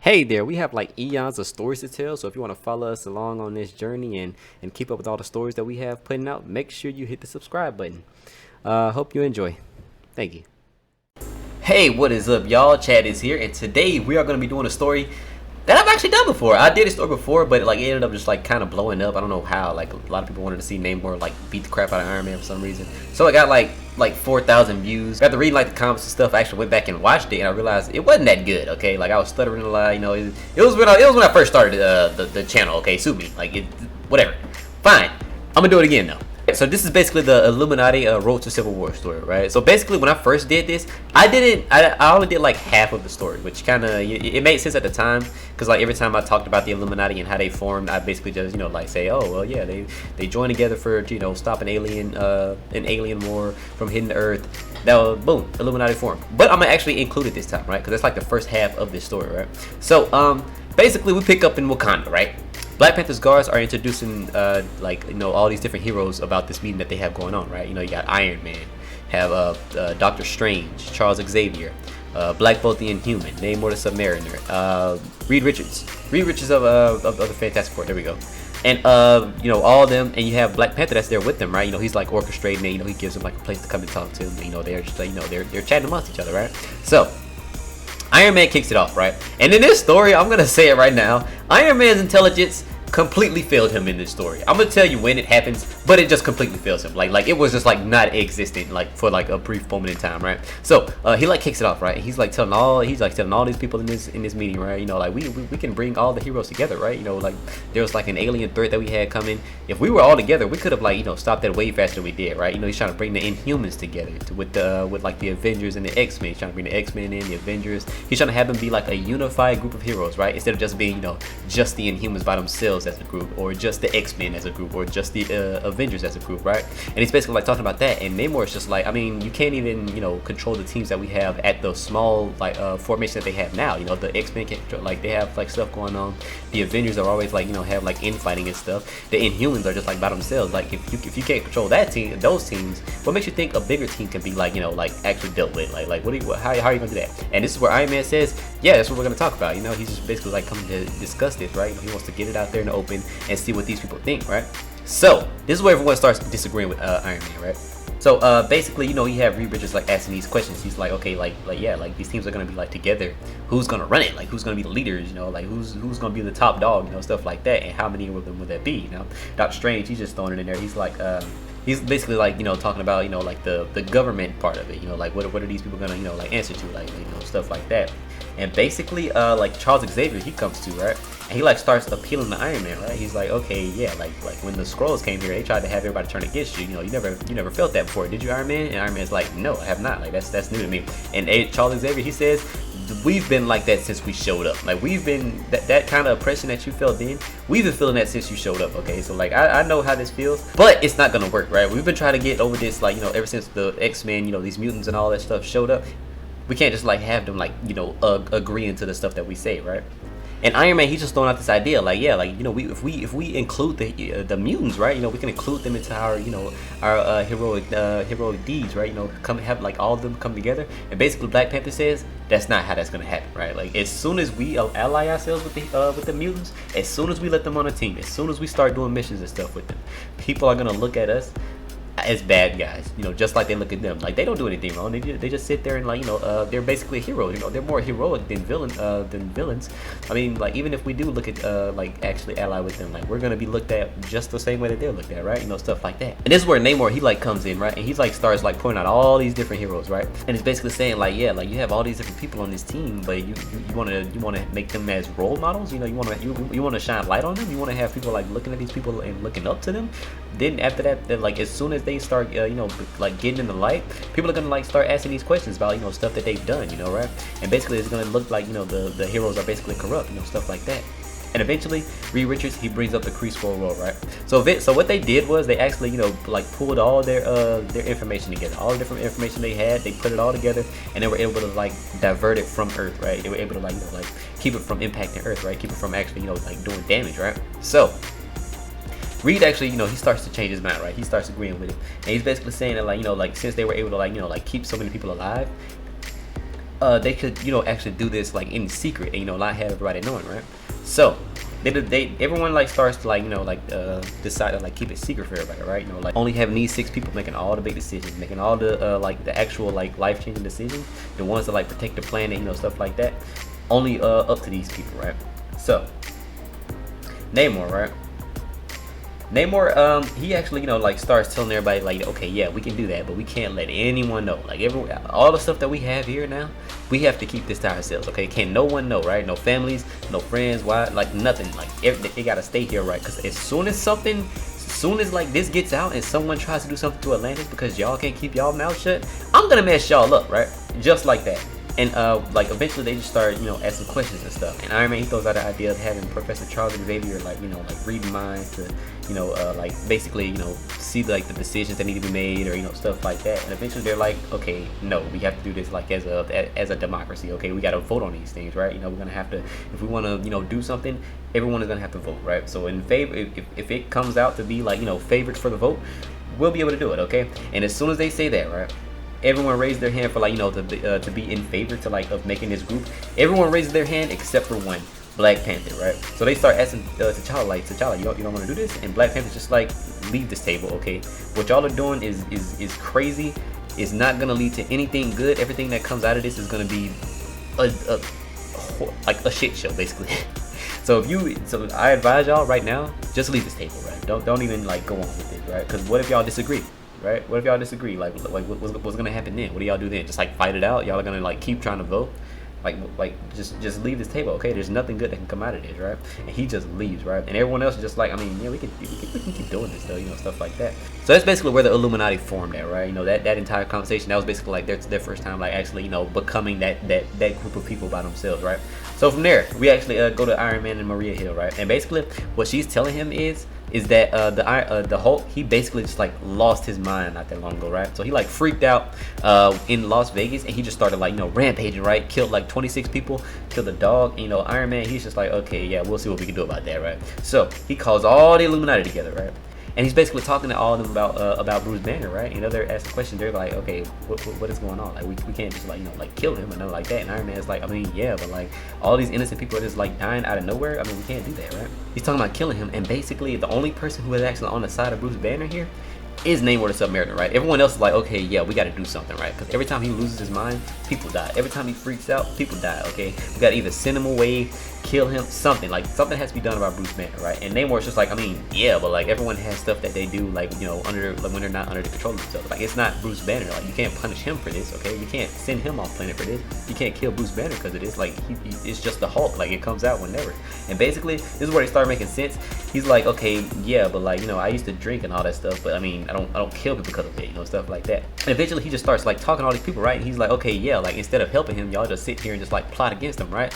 Hey there, we have like eons of stories to tell, so if you want to follow us along on this journey and keep up with all the stories that we have putting out, make sure you hit the subscribe button. Hope you enjoy. Thank you. Hey, what is up, y'all? Chad is here, and today we are going to be doing a story that I've actually done before. I did a story before, but it ended up just kind of blowing up. I don't know how. Like, a lot of people wanted to see Namor beat the crap out of Iron Man for some reason. So it got like 4,000 views. After reading the comments and stuff, I actually went back and watched it, and I realized it wasn't that good. Okay, I was stuttering a lot. It was when I first started the channel. Okay, sue me. Whatever. Fine. I'm gonna do it again though. So this is basically the Illuminati Road to Civil War story, right? So basically, when I first did this, I only did like half of the story, which kind of it made sense at the time, because every time I talked about the Illuminati and how they formed, I basically just say, oh well, yeah, they joined together for stop an alien war from hitting the Earth. That was boom, Illuminati formed. But I'm gonna actually include it this time, right? Because that's the first half of this story, right? So basically, we pick up in Wakanda, right? Black Panther's guards are introducing all these different heroes about this meeting that they have going on, right? You got Iron Man, have Doctor Strange, Charles Xavier, Black Bolt the Inhuman, Namor the Submariner, Reed Richards of the Fantastic Four. There we go. And all of them, and you have Black Panther that's there with them, right? He's orchestrating it. He gives them a place to come and talk to them. They're just they're chatting amongst each other, right? So Iron Man kicks it off, right? And in this story, I'm gonna say it right now, Iron Man's intelligence completely failed him in this story. I'm gonna tell you when it happens, but it just completely fails him. It was just not existent for a brief moment in time, right? So he kicks it off, right? He's telling all these people in this meeting, right? We can bring all the heroes together, right? There was an alien threat that we had coming. If we were all together, we could have stopped that way faster than we did, right? He's trying to bring the Inhumans together with the Avengers and the X-Men. He's trying to bring the X-Men in, the Avengers. He's trying to have them be a unified group of heroes, right? Instead of just being just the Inhumans by themselves as a group, or just the X-Men as a group, or just the Avengers as a group, right? And he's basically talking about that, and Namor is just you can't even control the teams that we have at the small formation that they have now. The X-Men can't control, they have stuff going on. The Avengers are always have infighting and stuff. The Inhumans are just by themselves. If you can't control those teams, what makes you think a bigger team can be actually dealt with? How are you gonna do that? And this is where Iron Man says, yeah, that's what we're gonna talk about. He's just basically coming to discuss this, right? He wants to get it out there in the open and see what these people think, right? So this is where everyone starts disagreeing with Iron Man, right? So basically, you have Reed Richards asking these questions. He's okay, these teams are gonna be together. Who's gonna run it? Who's gonna be the leaders? Who's gonna be the top dog? Stuff like that. And how many of them would that be? Doctor Strange, he's just throwing it in there. He's basically talking about the government part of it. What are these people gonna answer to? Stuff like that. And basically Charles Xavier, he comes to, right? And he starts appealing to Iron Man, right? He's okay, yeah, when the Skrulls came here, they tried to have everybody turn against you. You never felt that before, did you, Iron Man? And Iron Man's no, I have not. That's new to me. And Charles Xavier, he says, we've been like that since we showed up. We've been that kind of oppression that you felt then. We've been feeling that since you showed up. Okay, so I know how this feels, but it's not gonna work, right? We've been trying to get over this, ever since the X-Men, these mutants and all that stuff showed up. We can't just have them agreeing to the stuff that we say, right? And Iron Man, he's just throwing out this idea, if we include the mutants, right? We can include them into our our heroic deeds, right? Come have all of them come together. And basically, Black Panther says that's not how that's gonna happen, right? As soon as we ally ourselves with the mutants, as soon as we let them on a team, as soon as we start doing missions and stuff with them, people are gonna look at us as bad guys, just like they look at them. They don't do anything wrong. They just sit there and they're basically heroes. They're more heroic than villains. I mean, even if we do look at actually ally with them, we're gonna be looked at just the same way that they're looked at, right? Stuff like that. And this is where Namor, he comes in, right? And he's starts pointing out all these different heroes, right? And he's basically saying yeah, you have all these different people on this team, but you wanna make them as role models. You wanna shine light on them. You wanna have people looking at these people and looking up to them. Then after that, as soon as they start getting in the light, people are gonna start asking these questions about stuff that they've done, right? And basically it's gonna look the heroes are basically corrupt, stuff like that. And eventually Reed Richards, he brings up the Kree Scroll Roll, right? So what they did was they actually pulled all their information together, all the different information they had, they put it all together, and they were able to divert it from Earth, right? They were able to keep it from impacting Earth, right? Keep it from actually doing damage, right? So Reed actually, he starts to change his mind, right? He starts agreeing with it, and he's basically saying that, since they were able to, keep so many people alive, they could, you know, actually do this like in secret and, you know, not have everybody knowing, right? So everyone like starts to like, you know, like decide to like keep it secret for everybody, right? You know, like only having these 6 people making all the big decisions, making all the like the actual like life-changing decisions, the ones that like protect the planet, you know, stuff like that, only up to these people, right? So Namor, right? Namor, he actually, you know, like starts telling everybody like, okay, yeah, we can do that, but we can't let anyone know. Like all the stuff that we have here now, we have to keep this to ourselves, okay? Can't no one know, right? No families, no friends, why? Like nothing. Like they gotta stay here, right? Because as soon as like this gets out and someone tries to do something to Atlantis because y'all can't keep y'all mouth shut, I'm gonna mess y'all up, right? Just like that. And like eventually they just start, you know, asking questions and stuff. And Iron Man, he throws out the idea of having Professor Charles Xavier like, you know, like reading minds to, you know, like basically, you know, see like the decisions that need to be made or, you know, stuff like that. And eventually they're like, okay, no, we have to do this like as a democracy. Okay, we got to vote on these things, right? You know, we're gonna have to, if we want to, you know, do something, everyone is gonna have to vote, right? So in favor, if it comes out to be like, you know, favored for the vote, we'll be able to do it, okay? And as soon as they say that, right, everyone raised their hand for like, you know, to be in favor to like of making this group. Everyone raises their hand except for one, Black Panther, right? So they start asking T'Challa, like, T'Challa, you don't want to do this? And Black Panther's just like, leave this table, okay? What y'all are doing is crazy. It's not gonna lead to anything good. Everything that comes out of this is gonna be like a shit show, basically. So I advise y'all right now, just leave this table, right? Don't even like go on with it, right? Because what if y'all disagree? Right? What if y'all disagree? Like what's gonna happen then? What do y'all do then? Just like fight it out? Y'all are gonna like keep trying to vote? Like just leave this table, okay? There's nothing good that can come out of this, right? And he just leaves, right? And everyone else is just like, I mean, yeah, we can keep doing this though, you know, stuff like that. So that's basically where the Illuminati formed at, right? You know, that entire conversation, that was basically like their first time like actually, you know, becoming that group of people by themselves, right? So from there, we actually go to Iron Man and Maria Hill, right? And basically what she's telling him is that the Hulk, he basically just like lost his mind not that long ago, right? So he like freaked out in Las Vegas and he just started like, you know, rampaging, right? Killed like 26 people, killed a dog. And, you know, Iron Man, he's just like, okay, yeah, we'll see what we can do about that, right? So he calls all the Illuminati together, right? And he's basically talking to all of them about Bruce Banner, right? You know, they're asking questions. They're like, okay, what is going on? Like, we can't just like, you know, like kill him and nothing like that. And Iron Man's like, I mean, yeah, but like all these innocent people are just like dying out of nowhere. I mean, we can't do that, right? He's talking about killing him, and basically the only person who is actually on the side of Bruce Banner here is Namor the Submariner, right? Everyone else is like, okay, yeah, we got to do something, right? Because every time he loses his mind, people die. Every time he freaks out, people die, okay? We got to either send him away, kill him, something. Like, something has to be done about Bruce Banner, right? And Namor's just like, I mean, yeah, but like everyone has stuff that they do, like, you know, like when they're not under the control of themselves. Like, it's not Bruce Banner. Like, you can't punish him for this, okay? You can't send him off planet for this. You can't kill Bruce Banner because of this. Like, it's just the Hulk. Like, it comes out whenever. And basically, this is where they start making sense. He's like, okay, yeah, but like, you know, I used to drink and all that stuff, but I mean, I don't kill people because of it, you know, stuff like that. And eventually he just starts like talking to all these people, right? And he's like, okay, yeah, like instead of helping him, y'all just sit here and just like plot against him, right?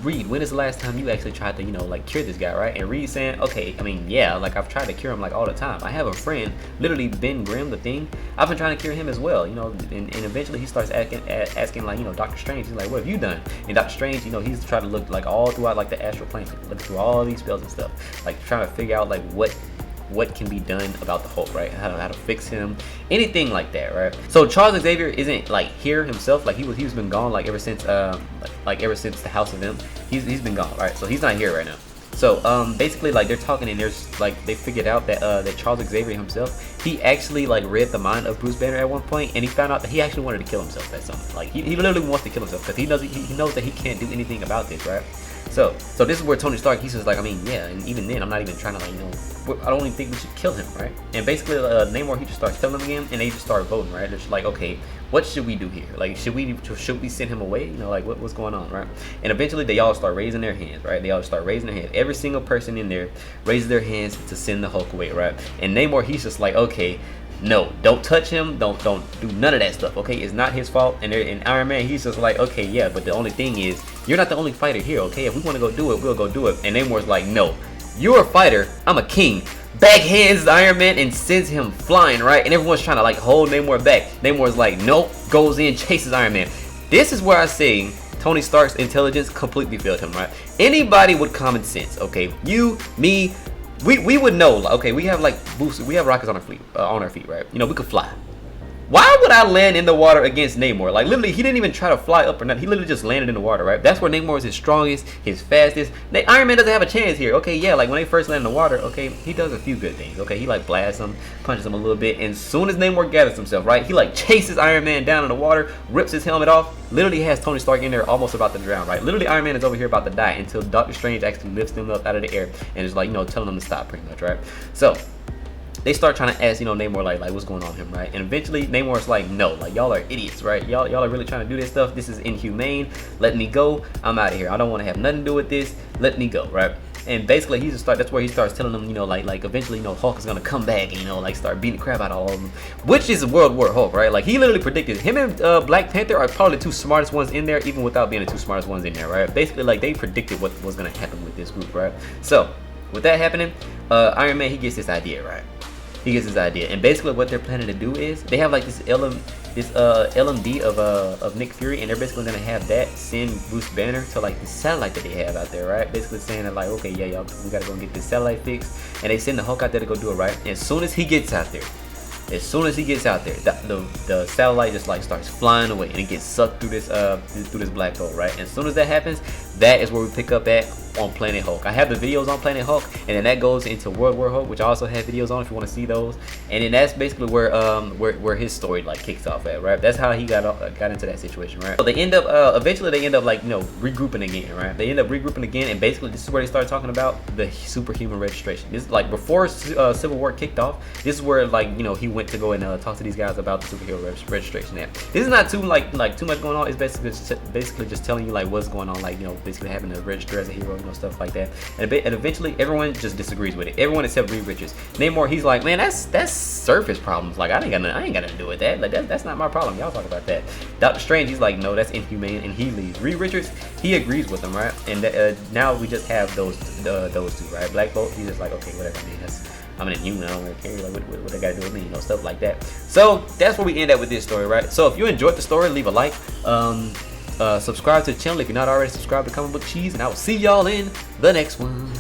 Reed, when is the last time you actually tried to, you know, like cure this guy, right? And Reed saying, okay, I mean, yeah, like I've tried to cure him like all the time. I have a friend, literally Ben Grimm, the Thing. I've been trying to cure him as well, you know. And eventually he starts asking like, you know, Doctor Strange. He's like, what have you done? And Doctor Strange, you know, he's trying to look like all throughout like the astral plane, looking through all these spells and stuff, like trying to figure out like what can be done about the Hulk, right? How to fix him, anything like that, right? So Charles Xavier isn't like here himself, like he's been gone like ever since ever since the House of M. He's been gone, right? So he's not here right now. So basically like they're talking and there's like they figured out that that Charles Xavier himself, he actually like read the mind of Bruce Banner at one point, and he found out that he actually wanted to kill himself at some point. Like he literally wants to kill himself because he knows that he can't do anything about this, right? So this is where Tony Stark, he's just like, I mean, yeah, and even then, I'm not even trying to like, you know, I don't even think we should kill him, right? And basically, Namor, he just starts telling them again, and they just start voting, right? They're just like, okay, what should we do here? Like, should we send him away? You know, like, what's going on, right? And eventually, they all start raising their hands, right? They all start raising their hands. Every single person in there raises their hands to send the Hulk away, right? And Namor, he's just like, okay, no, don't touch him, don't do none of that stuff, okay? It's not his fault. And Iron Man, he's just like, okay, yeah, but the only thing is, you're not the only fighter here, okay? If we want to go do it, we'll go do it. And Namor's like, no, you're a fighter, I'm a king. Backhands Iron Man and sends him flying, right? And everyone's trying to like hold Namor back. Namor's like, nope, goes in, chases Iron Man. This is where I say Tony Stark's intelligence completely failed him, right? Anybody with common sense, okay? You, me, we would know, okay, we have like boosts, we have rockets on our feet, right? You know, we could fly. Why would I land in the water against Namor? Like, literally, he didn't even try to fly up or nothing. He literally just landed in the water, right? That's where Namor is his strongest, his fastest. Iron Man doesn't have a chance here. Okay, yeah, like, when they first land in the water, okay, he does a few good things. Okay, he, like, blasts him, punches him a little bit. And as soon as Namor gathers himself, right, he, like, chases Iron Man down in the water, rips his helmet off, literally has Tony Stark in there almost about to drown, right? Literally, Iron Man is over here about to die until Doctor Strange actually lifts him up out of the air and is, like, you know, telling him to stop, pretty much, right? So they start trying to ask, you know, Namor, like what's going on with him, right? And eventually Namor's like, no, like, y'all are idiots, right? Y'all are really trying to do this stuff. This is inhumane. Let me go. I'm out of here. I don't want to have nothing to do with this. Let me go, right? And basically that's where he starts telling them, you know, like eventually, you know, Hulk is gonna come back and, you know, like start beating the crap out of all of them, which is World War Hulk, right? Like, he literally predicted him and Black Panther are probably the two smartest ones in there, even without being the two smartest ones in there, right? Basically, like, they predicted what was gonna happen with this group, right? So with that happening, Iron Man, he gets this idea, right? He gets his idea, and basically what they're planning to do is they have like this LMD of Nick Fury, and they're basically gonna have that send Bruce Banner to like the satellite that they have out there, right? Basically saying that, like, okay, yeah, y'all, we gotta go and get this satellite fixed, and they send the Hulk out there to go do it, right? And as soon as he gets out there, the satellite just like starts flying away, and it gets sucked through this black hole, right? And as soon as that happens, that is where we pick up at on Planet Hulk. I have the videos on Planet Hulk, and then that goes into World War Hulk, which I also have videos on if you want to see those. And then that's basically where his story like kicks off at, right? That's how he got into that situation, right? So they end up eventually they end up like, you know, regrouping again, right? They end up regrouping again, and basically this is where they start talking about the superhuman registration. This is like before Civil War kicked off. This is where, like, you know, he went to go and talk to these guys about the superhero registration. Now, this is not too too much going on. It's basically just telling you like what's going on, like, you know, basically having to register as a hero, you know, stuff like that. And eventually everyone just disagrees with it. Everyone except Reed Richards. Namor, he's like, man, that's surface problems. Like, I ain't got nothing to do with that. Like, that's not my problem. Y'all talk about that. Doctor Strange, he's like, no, that's inhumane, and he leaves. Reed Richards, he agrees with him, right? And now we just have those two, right? Black Bolt, he's just like, okay, whatever, man. I'm an inhuman. I don't really care. Like, what they got to do with me, you know, stuff like that. So that's where we end up with this story, right? So if you enjoyed the story, leave a like. Subscribe to the channel if you're not already subscribed to Comic Book Cheese, and I will see y'all in the next one.